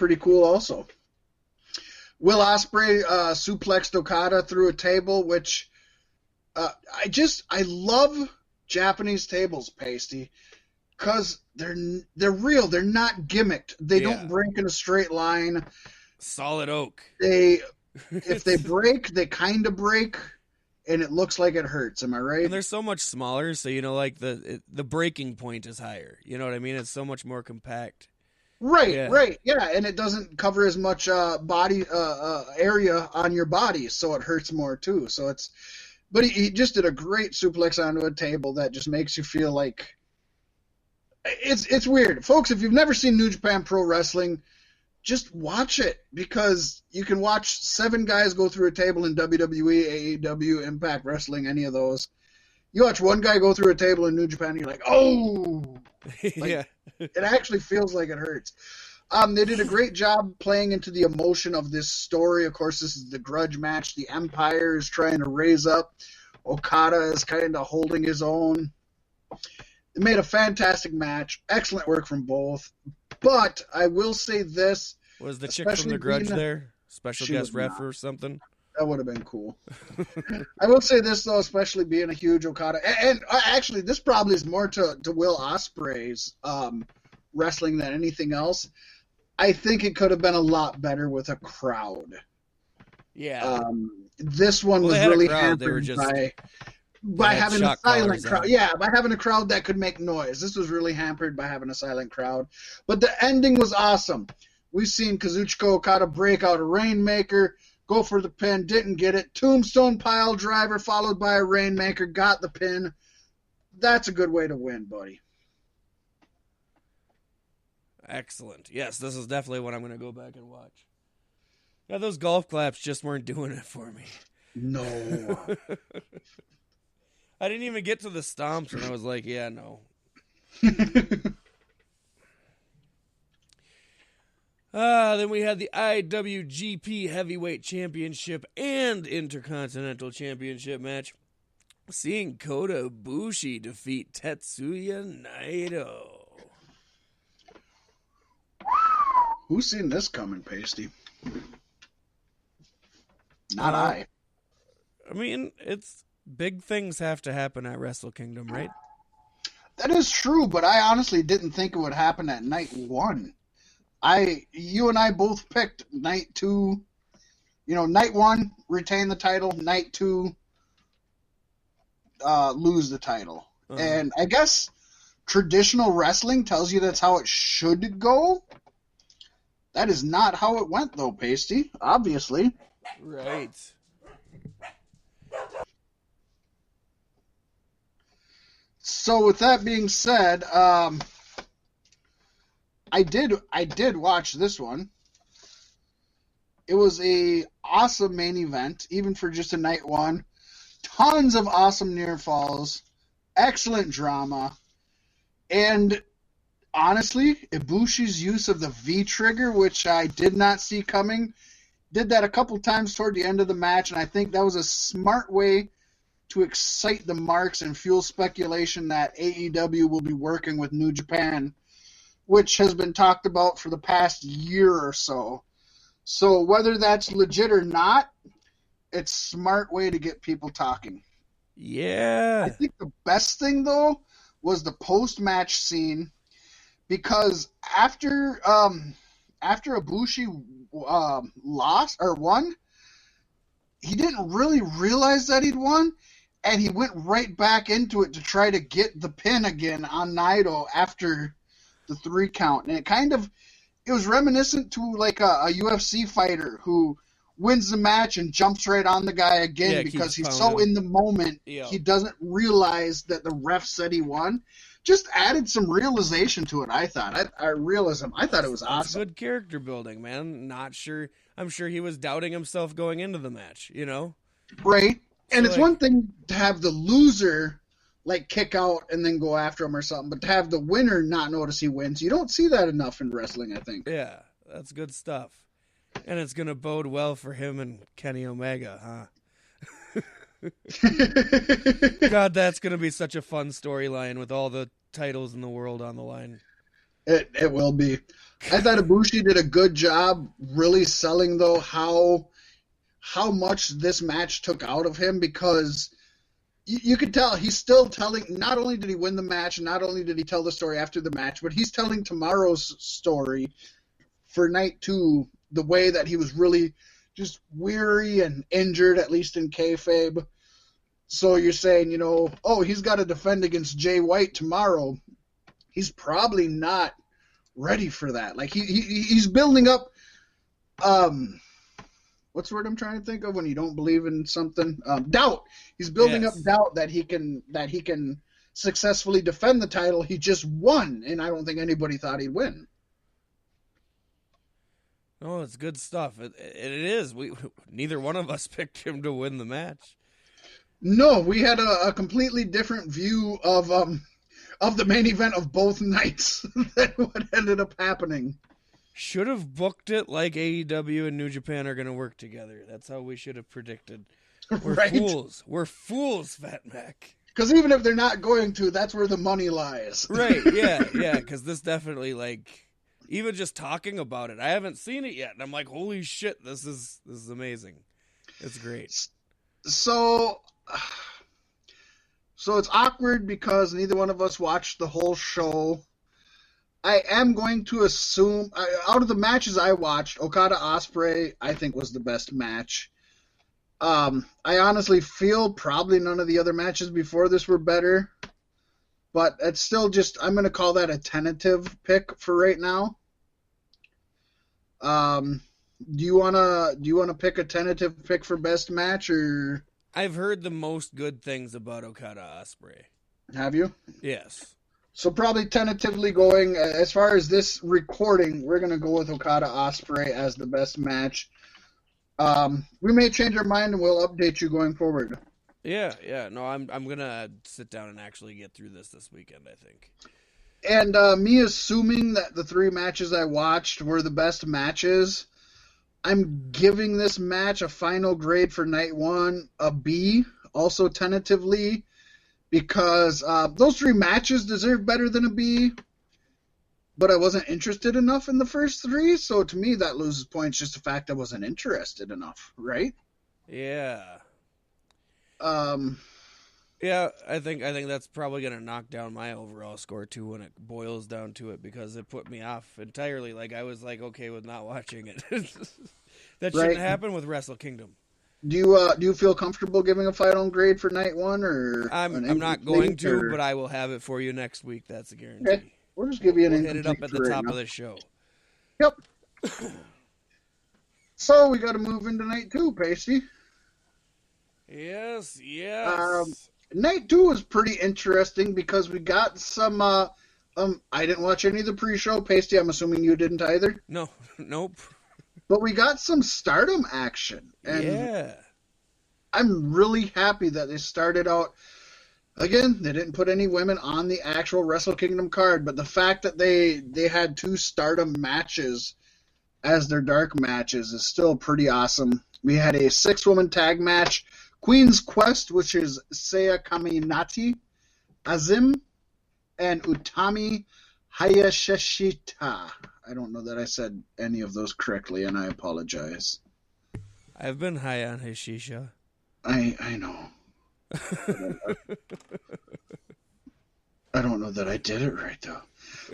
pretty cool also. Will Ospreay suplexed Okada through a table, which I love Japanese tables, Pasty, because they're real. They're not gimmicked. They don't break in a straight line. Solid oak. If they break, they kind of break, and it looks like it hurts. Am I right? And they're so much smaller, so like the breaking point is higher. You know what I mean? It's so much more compact. Right, yeah, and it doesn't cover as much body area on your body, so it hurts more too. But he just did a great suplex onto a table that just makes you feel like it's weird, folks. If you've never seen New Japan Pro Wrestling, just watch it, because you can watch 7 guys go through a table in WWE, AEW, Impact Wrestling, any of those. You watch one guy go through a table in New Japan, and you're like, oh. Yeah. It actually feels like it hurts. They did a great job playing into the emotion of this story. Of course, this is the grudge match. The Empire is trying to raise up. Okada is kind of holding his own. It made a fantastic match. Excellent work from both. But I will say this. Was the chick from the grudge there? Special guest ref or something? That would have been cool. I will say this, though, especially being a huge Okada. And actually, this probably is more to Will Ospreay's wrestling than anything else. I think it could have been a lot better with a crowd. Yeah. This one was really hampered by having a silent crowd. Yeah, by having a crowd that could make noise. This was really hampered by having a silent crowd. But the ending was awesome. We've seen Kazuchika Okada break out a Rainmaker, go for the pin, didn't get it. Tombstone pile driver followed by a Rainmaker, got the pin. That's a good way to win, buddy. Excellent. Yes, this is definitely what I'm going to go back and watch. Yeah, those golf claps just weren't doing it for me. No. I didn't even get to the stomps, and I was like, yeah, no. Then we had the IWGP Heavyweight Championship and Intercontinental Championship match, seeing Kota Ibushi defeat Tetsuya Naito. Who's seen this coming, Pasty? Not I. I mean, it's big things have to happen at Wrestle Kingdom, right? That is true, but I honestly didn't think it would happen at night 1. You and I both picked night 2. Night 1, retain the title. Night 2, lose the title. Uh-huh. And I guess traditional wrestling tells you that's how it should go. That is not how it went, though, Pasty. Obviously. Right. So with that being said, I did watch this one. It was a awesome main event, even for just a night 1. Tons of awesome near falls, excellent drama, and honestly, Ibushi's use of the V trigger, which I did not see coming, did that a couple times toward the end of the match, and I think that was a smart way to excite the marks and fuel speculation that AEW will be working with New Japan, which has been talked about for the past year or so. So whether that's legit or not, it's a smart way to get people talking. Yeah. I think the best thing, though, was the post-match scene, because after Ibushi lost or won, he didn't really realize that he'd won, and he went right back into it to try to get the pin again on Naito after the 3 count. And it was reminiscent to like a UFC fighter who wins the match and jumps right on the guy again because he's so in the moment, he doesn't realize that the ref said he won. Just added some realization to it, I thought. Realism. I thought it was awesome. Good character building, man. I'm sure he was doubting himself going into the match, Right. And it's one thing to have the loser kick out and then go after him or something, but to have the winner not notice he wins, you don't see that enough in wrestling, I think. Yeah, that's good stuff. And it's going to bode well for him and Kenny Omega, huh? God, that's going to be such a fun storyline with all the titles in the world on the line. It will be. I thought Ibushi did a good job really selling, though, how much this match took out of him, because you could tell he's still telling. Not only did he win the match, not only did he tell the story after the match, but he's telling tomorrow's story for night 2 the way that he was really just weary and injured, at least in kayfabe. So you're saying, oh, he's got to defend against Jay White tomorrow. He's probably not ready for that. Like he's building up. What's the word I'm trying to think of when you don't believe in something? Doubt. He's building up doubt that he can successfully defend the title he just won, and I don't think anybody thought he'd win. Oh, it's good stuff. It is. Neither one of us picked him to win the match. No, we had a completely different view of the main event of both nights than what ended up happening. Should have booked it like AEW and New Japan are going to work together. That's how we should have predicted. We're fools. We're fools, Fat Mac. Because even if they're not going to, that's where the money lies. Right, yeah, because this definitely, even just talking about it, I haven't seen it yet, and I'm like, holy shit, this is amazing. It's great. So it's awkward because neither one of us watched the whole show. I am going to assume, out of the matches I watched, Okada-Ospreay, I think, was the best match. I honestly feel probably none of the other matches before this were better. But it's still just, I'm going to call that a tentative pick for right now. Do you wanna pick a tentative pick for best match, or? I've heard the most good things about Okada-Ospreay. Have you? Yes. So probably tentatively going, as far as this recording, we're going to go with Okada-Ospreay as the best match. We may change our mind and we'll update you going forward. Yeah. No, I'm going to sit down and actually get through this weekend, I think. And me assuming that the 3 matches I watched were the best matches, I'm giving this match a final grade for night 1, a B, also tentatively, because those 3 matches deserve better than a B, but I wasn't interested enough in the first 3, so to me that loses points, just the fact I wasn't interested enough, right? Yeah. Yeah, I think that's probably going to knock down my overall score too when it boils down to it, because it put me off entirely. Like, I was okay with not watching it. That shouldn't happen with Wrestle Kingdom. Do you feel comfortable giving a final grade for night 1, or I'm not going to, but I will have it for you next week. That's a guarantee. Okay. We'll just give you an hit it up at the top of the show. Yep. So we got to move into night 2, Pasty. Yes. Night 2 was pretty interesting because we got some. I didn't watch any of the pre-show, Pasty. I'm assuming you didn't either. No, nope. But we got some Stardom action, and yeah, I'm really happy that they started out. Again, they didn't put any women on the actual Wrestle Kingdom card, but the fact that they had 2 Stardom matches as their dark matches is still pretty awesome. We had a 6-woman tag match. Queen's Quest, which is Seiya Kaminati, Azim, and Utami Hayashishita. I don't know that I said any of those correctly, and I apologize. I've been high on Hashisha. I know. I don't know that I did it right, though.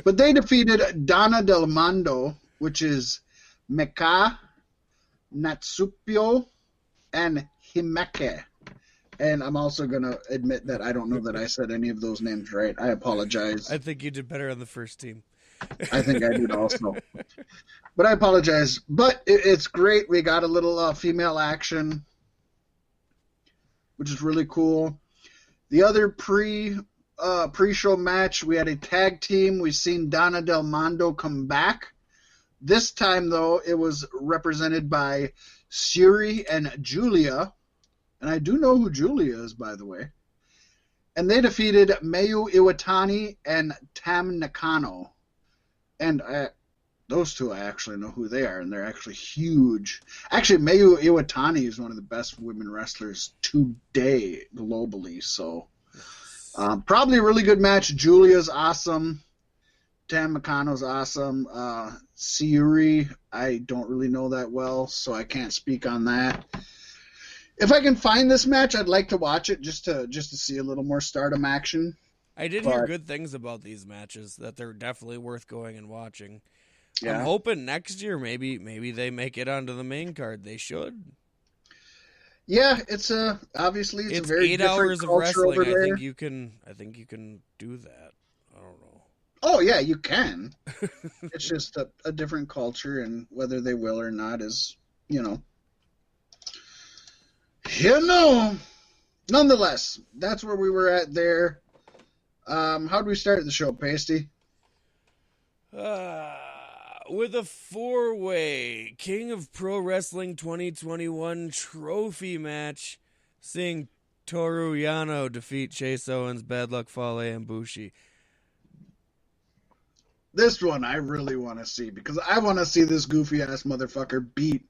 But they defeated Donna Del Mondo, which is Meka, Natsupio, and Himeke. And I'm also going to admit that I don't know that I said any of those names right. I apologize. I think you did better on the first team. I think I did also. But I apologize. But it's great. We got a little female action, which is really cool. The other pre-show match, we had a tag team. We've seen Donna Del Mondo come back. This time, though, it was represented by Siri and Julia. And I do know who Julia is, by the way. And they defeated Mayu Iwatani and Tam Nakano. And those two, I actually know who they are, and they're actually huge. Actually, Mayu Iwatani is one of the best women wrestlers today globally. So probably a really good match. Julia's awesome. Tam Nakano's awesome. Sayuri, I don't really know that well, so I can't speak on that. If I can find this match, I'd like to watch it just to see a little more Stardom action. I did hear good things about these matches, that they're definitely worth going and watching. Yeah. I'm hoping next year maybe they make it onto the main card. They should. Yeah, it's obviously it's a very 8 different hours of wrestling. I think you can do that. I don't know. Oh yeah, you can. It's just a different culture, and whether they will or not is, Nonetheless, that's where we were at there. How do we start the show, Pasty? With a 4-way King of Pro Wrestling 2021 trophy match, seeing Toru Yano defeat Chase Owens, Bad Luck Fale, and Bushi. This one I really want to see, because I want to see this goofy-ass motherfucker beat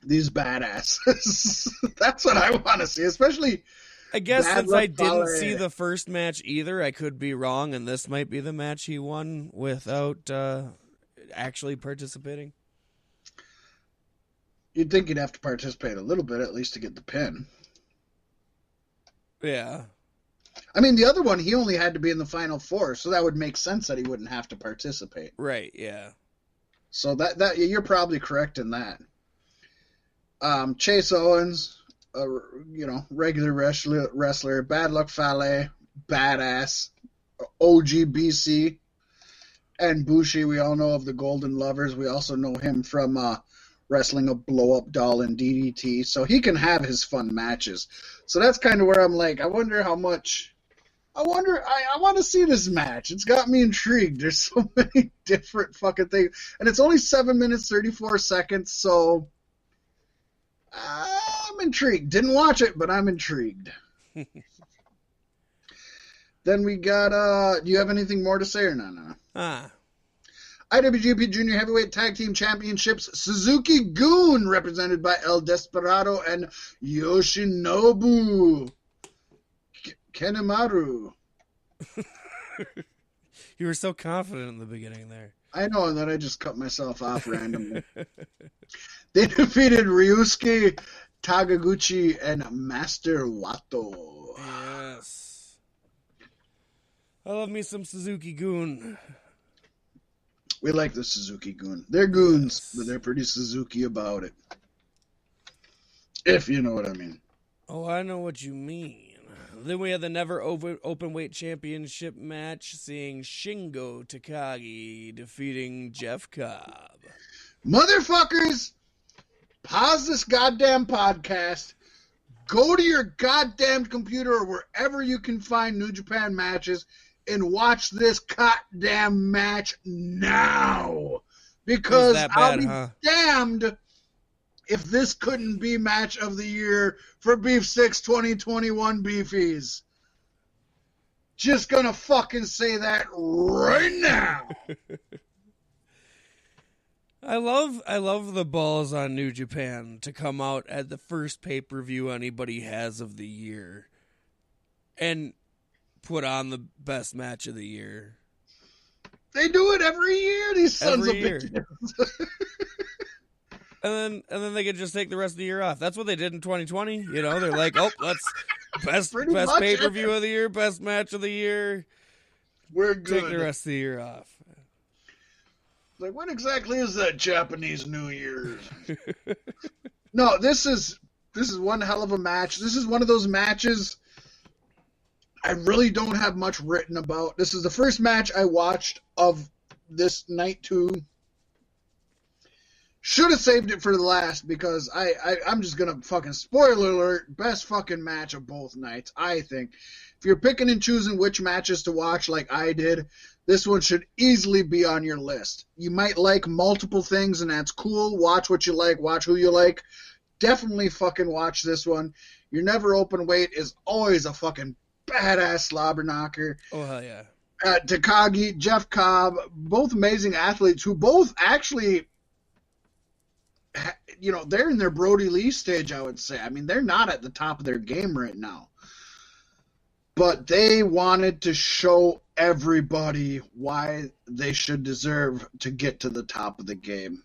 these badasses. That's what I want to see, especially... I guess since I didn't see the first match either, I could be wrong, and this might be the match he won without actually participating. You'd think he'd have to participate a little bit, at least to get the pin. Yeah. I mean, the other one, he only had to be in the Final Four, so that would make sense that he wouldn't have to participate. Right, yeah. So that you're probably correct in that. Chase Owens... regular wrestler, Bad Luck Fale, badass, OGBC, and Bushi, we all know of the Golden Lovers. We also know him from wrestling a blow-up doll in DDT, so he can have his fun matches. So that's kind of where I'm like, I wonder how much... I want to see this match. It's got me intrigued. There's so many different fucking things. And it's only 7 minutes, 34 seconds, so... I'm intrigued. Didn't watch it, but I'm intrigued. Then we got, do you have anything more to say or no? IWGP Junior Heavyweight Tag Team Championships, Suzuki Gun, represented by El Desperado and Yoshinobu Kanemaru. You were so confident in the beginning there. I know, and then I just cut myself off randomly. They defeated Ryusuke Tagaguchi and Master Wato. Yes. I love me some Suzuki Gun. We like the Suzuki Gun. They're goons, but they're pretty Suzuki about it. If you know what I mean. Oh, I know what you mean. Then we had the Never Openweight Championship match, seeing Shingo Takagi defeating Jeff Cobb. Motherfuckers! Pause this goddamn podcast. Go to your goddamn computer or wherever you can find New Japan matches and watch this goddamn match now. Because I'll be damned if this couldn't be match of the year for Beef 6 2021 Beefies. Just gonna fucking say that right now. I love the balls on New Japan to come out at the first pay-per-view anybody has of the year and put on the best match of the year. They do it every year, these sons of bitches. And then they could just take the rest of the year off. That's what they did in 2020. They're like, oh, let's best pay-per-view of the year, best match of the year. We're good. Take the rest of the year off. Like, what exactly is that Japanese New Year's? No, this is one hell of a match. This is one of those matches I really don't have much written about. This is the first match I watched of this night 2. Should have saved it for the last because I'm just going to fucking spoiler alert, best fucking match of both nights, I think. If you're picking and choosing which matches to watch like I did, this one should easily be on your list. You might like multiple things, and that's cool. Watch what you like. Watch who you like. Definitely fucking watch this one. Your Never Open Weight is always a fucking badass slobber knocker. Oh, hell yeah. Takagi, Jeff Cobb, both amazing athletes who both actually, they're in their Brody Lee stage, I would say. I mean, they're not at the top of their game right now. but they wanted to show everybody why they should deserve to get to the top of the game.